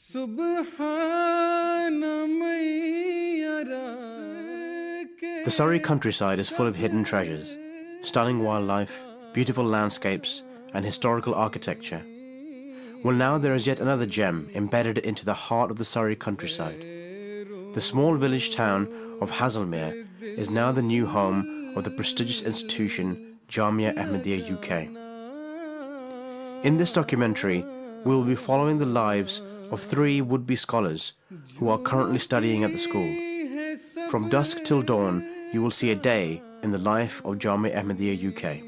The Surrey countryside is full of hidden treasures, stunning wildlife, beautiful landscapes, and historical architecture. Well, now there is yet another gem embedded into the heart of the Surrey countryside. The small village town of Haslemere is now the new home of the prestigious institution Jamaah Ahmadiyah UK. In this documentary, we will be following the lives of 3 would-be scholars who are currently studying at the school. From dusk till dawn, you will see a day in the life of Jamaah Ahmadiyya UK.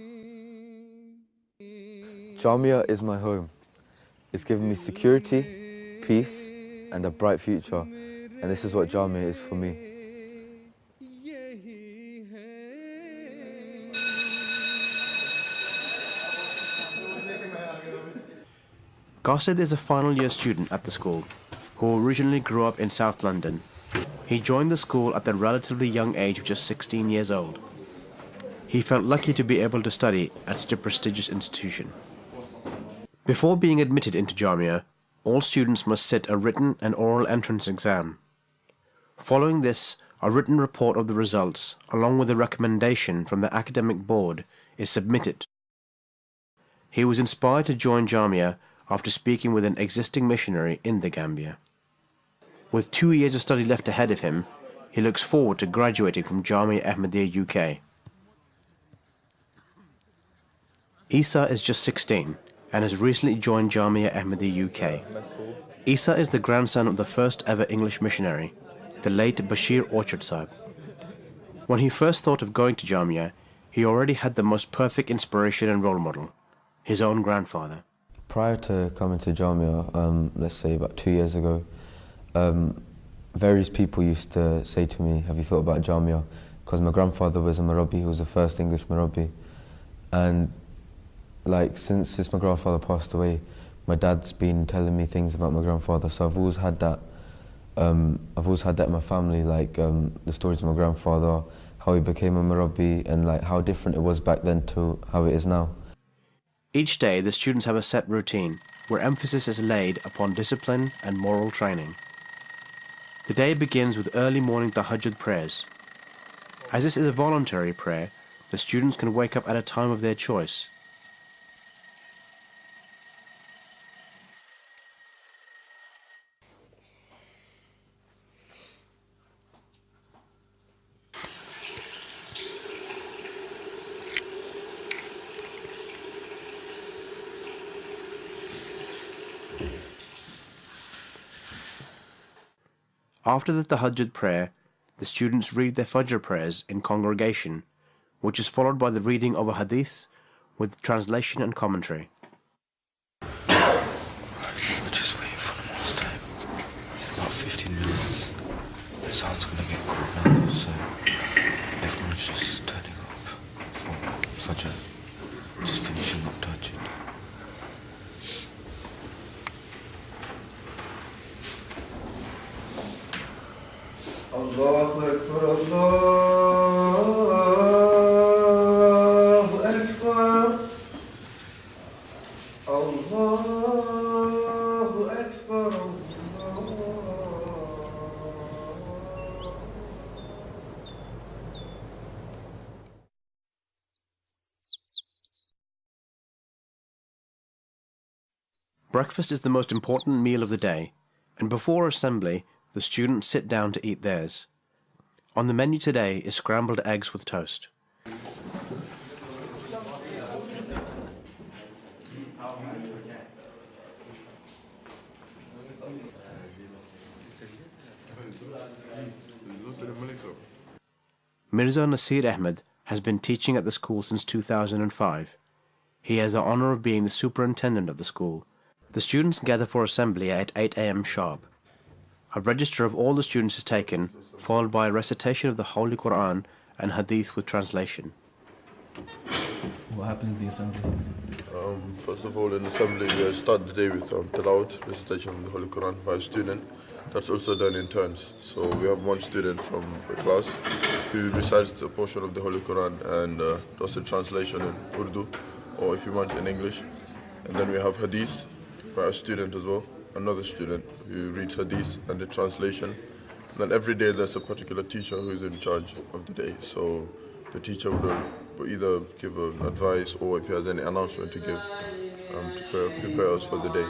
Jamaah is my home. It's given me security, peace, and a bright future. And this is what Jamaah is for me. Qasid is a final year student at the school, who originally grew up in South London. He joined the school at the relatively young age of just 16 years old. He felt lucky to be able to study at such a prestigious institution. Before being admitted into Jamaah, all students must sit a written and oral entrance exam. Following this, a written report of the results, along with a recommendation from the academic board, is submitted. He was inspired to join Jamaah after speaking with an existing missionary in the Gambia. With 2 years of study left ahead of him, he looks forward to graduating from Jamaah Ahmadiyya UK. Isa is just 16 and has recently joined Jamaah Ahmadiyya UK. Isa is the grandson of the first ever English missionary, the late Bashir Orchard Sahib. When he first thought of going to Jamaah, he already had the most perfect inspiration and role model, his own grandfather. Prior to coming to Jamaah, let's say about 2 years ago, various people used to say to me, have you thought about Jamaah? Because my grandfather was a Marabi, he was the first English Marabi. And like since my grandfather passed away, my dad's been telling me things about my grandfather, so I've always had that in my family, like the stories of my grandfather, how he became a Marabi, and like how different it was back then to how it is now. Each day, the students have a set routine, where emphasis is laid upon discipline and moral training. The day begins with early morning tahajjud prayers. As this is a voluntary prayer, the students can wake up at a time of their choice. After the tahajjud prayer, the students read their Fajr prayers in congregation, which is followed by the reading of a hadith with translation and commentary. We're just waiting for the most time. It's in about 15 minutes. The sound's gonna get cold now, so everyone's just turning up for Fajr, just finishing up tahajjud. Allahu Akbar, Allahu Akbar, Allahu Akbar, Breakfast is the most important meal of the day, and before assembly, the students sit down to eat theirs. On the menu today is scrambled eggs with toast. Mirza Nasir Ahmed has been teaching at the school since 2005. He has the honor of being the superintendent of the school. The students gather for assembly at 8 AM sharp. A register of all the students is taken, followed by a recitation of the Holy Quran and Hadith with translation. What happens in the assembly? First of all, in assembly, we start the day with Tilawat, recitation of the Holy Quran by a student. That's also done in turns. So we have one student from the class who recites a portion of the Holy Quran and does a translation in Urdu, or if you want in English. And then we have Hadith by a student as well. another student who reads hadith and the translation. And then every day there's a particular teacher who is in charge of the day. So the teacher will either give an advice or if he has any announcement to give to prepare us for the day.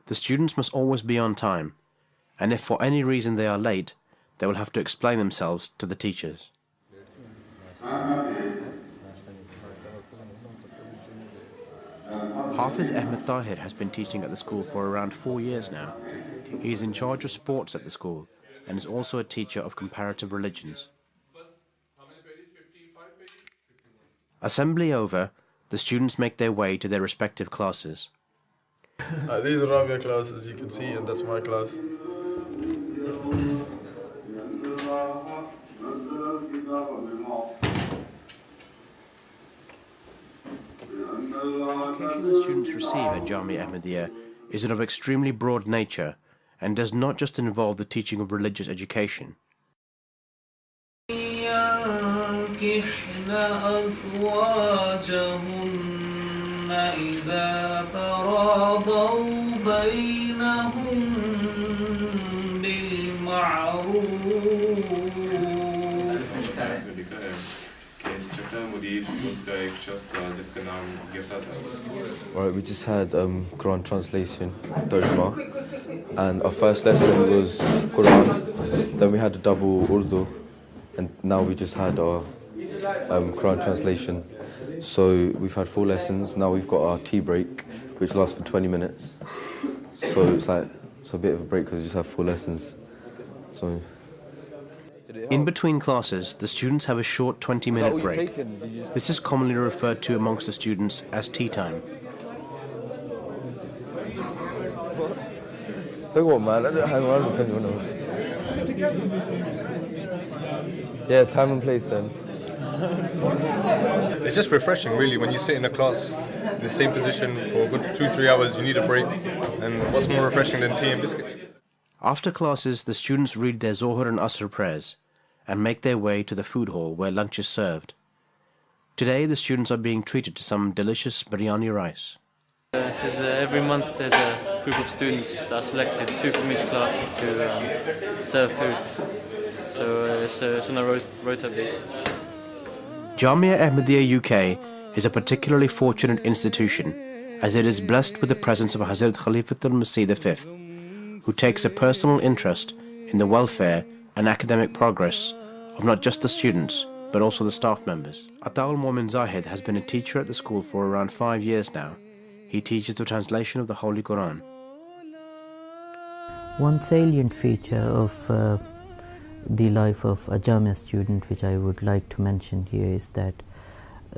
The students must always be on time, and if for any reason they are late, they will have to explain themselves to the teachers. Hafiz Ahmed Tahir has been teaching at the school for around 4 years now. He is in charge of sports at the school and is also a teacher of comparative religions. Assembly over, the students make their way to their respective classes. These are Rabia classes, you can see, and that's my class. The education the students receive at Jamaah Ahmadiyah is of extremely broad nature and does not just involve the teaching of religious education. Right, we just had Quran translation, Jamaah, and our first lesson was Quran, then we had a double Urdu, and now we just had our Quran translation. So we've had 4 lessons, now we've got our tea break, which lasts for 20 minutes. So it's a bit of a break because we just have 4 lessons. So. In between classes, the students have a short 20-minute break. This is commonly referred to amongst the students as tea time. So what, man? I don't hang around with anyone else. Yeah, time and place then. It's just refreshing, really, when you sit in a class in the same position for a good 2-3 hours, you need a break. And what's more refreshing than tea and biscuits? After classes, the students read their Zohar and Asr prayers and make their way to the food hall where lunch is served. Today, the students are being treated to some delicious biryani rice. Every month there's a group of students that are selected, 2 from each class, to serve food. So it's on a rota basis. Jamaah Ahmadiyya UK is a particularly fortunate institution as it is blessed with the presence of Hazrat Khalifatul Masih V, who takes a personal interest in the welfare and academic progress of not just the students, but also the staff members. Ataul Momin Zahid has been a teacher at the school for around 5 years now. He teaches the translation of the Holy Quran. One salient feature of the life of a Jamaah student, which I would like to mention here, is that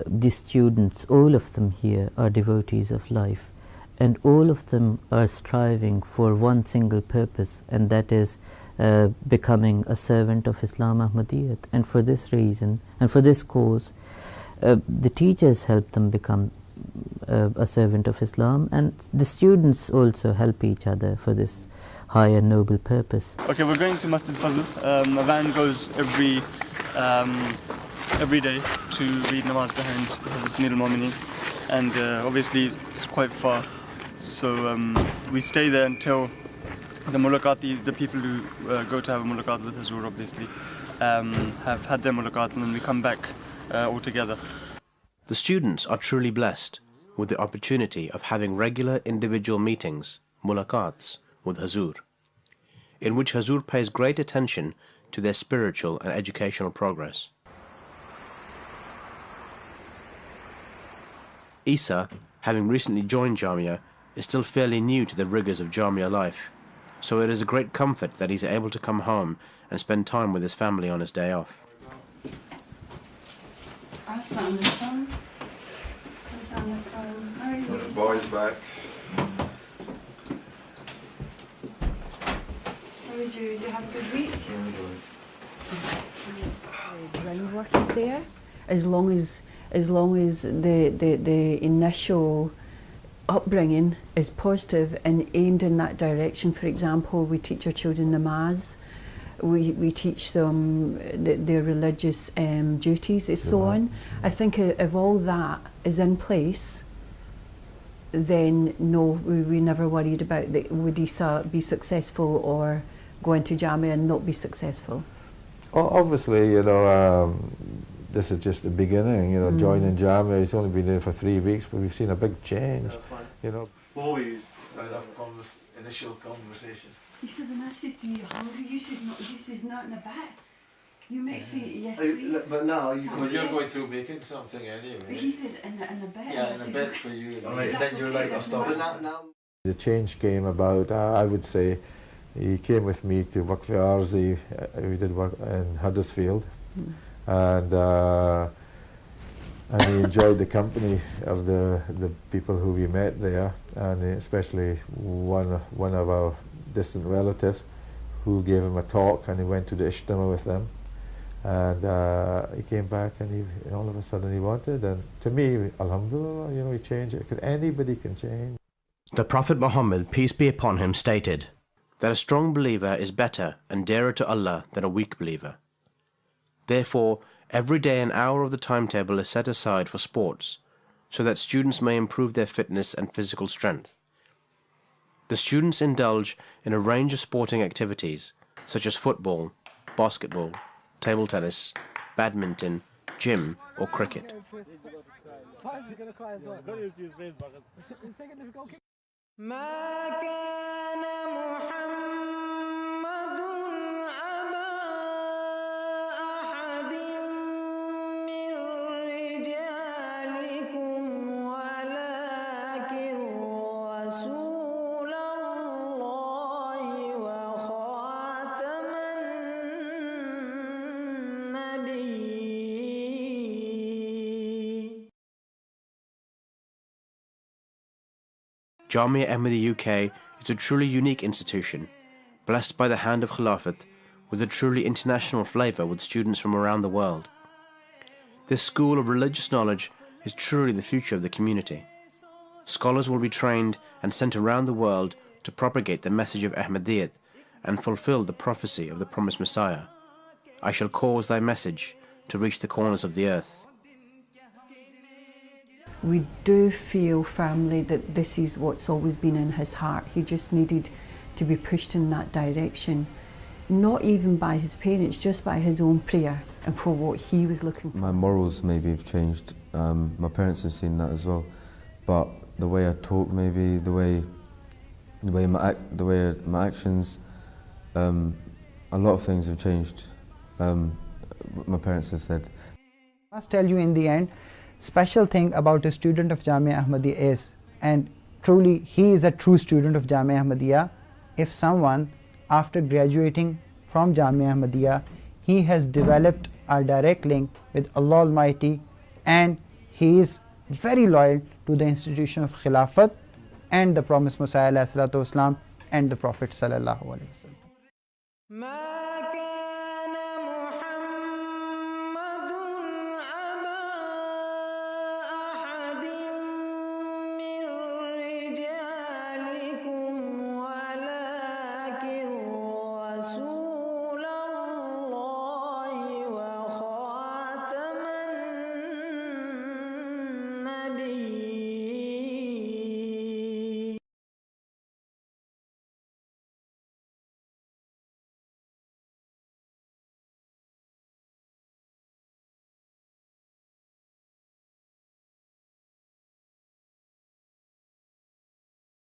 the students, all of them here, are devotees of life, and all of them are striving for one single purpose, and that is becoming a servant of Islam Ahmadiyyat. And for this reason, and for this cause, the teachers help them become a servant of Islam, and the students also help each other for this high and noble purpose. Okay, we're going to Masjid Fazl. A van goes every day to read namaz behind Hazrat Amir al-Mu'mineen, and obviously it's quite far, so we stay there until the mulaqat, the people who go to have a mulaqat with Hazur, obviously, have had their mulaqat, and then we come back all together. The students are truly blessed with the opportunity of having regular individual meetings, mulaqats, with Hazur, in which Hazur pays great attention to their spiritual and educational progress. Isa, having recently joined Jamaah, is still fairly new to the rigors of Jamaah life, so it is a great comfort that he's able to come home and spend time with his family on his day off. The boys back. Did you have a good week? Groundwork is there, as long as the initial upbringing is positive and aimed in that direction. For example, we teach our children namaz, we teach them their religious duties and so on. I think if all that is in place, then no, we never worried about would he be successful or go into Jamaah and not be successful. Obviously, you know, this is just the beginning, you know, joining Jamaah. He's only been there for 3 weeks, but we've seen a big change, you know. Before we started off initial conversation. He said, when I said to you, hungry, you said not in a bed. You may say, yes, please. But now, you're going through making something anyway. But he said, in a bed. Yeah, in a bed for you. Alright, then you're like, I'll stop. But now. The change came about, I would say, he came with me to work for Arzi. We did work in Huddersfield. And he enjoyed the company of the people who we met there, and especially one of our distant relatives who gave him a talk, and he went to the Ijtima with them. And he came back, and all of a sudden he wanted, and to me, alhamdulillah, you know, he changed it, because anybody can change. The Prophet Muhammad, peace be upon him, stated that a strong believer is better and dearer to Allah than a weak believer. Therefore, every day an hour of the timetable is set aside for sports, so that students may improve their fitness and physical strength. The students indulge in a range of sporting activities, such as football, basketball, table tennis, badminton, gym, or cricket. Jamaah Ahmadiyya UK is a truly unique institution, blessed by the hand of Khilafat, with a truly international flavour with students from around the world. This school of religious knowledge is truly the future of the community. Scholars will be trained and sent around the world to propagate the message of Ahmadiyya and fulfill the prophecy of the promised Messiah. I shall cause thy message to reach the corners of the earth. We do feel firmly that this is what's always been in his heart. He just needed to be pushed in that direction, not even by his parents, just by his own prayer and for what he was looking for. My morals maybe have changed. My parents have seen that as well, but the way I talk, maybe the way my actions, a lot of things have changed. My parents have said. I must tell you, in the end, special thing about a student of Jamaah Ahmadiyya is, and truly he is a true student of Jamaah Ahmadiyya, if someone after graduating from Jamaah Ahmadiyya, he has developed a direct link with Allah Almighty, and he is very loyal to the institution of Khilafat and the promised Messiah ﷺ and the Prophet ﷺ.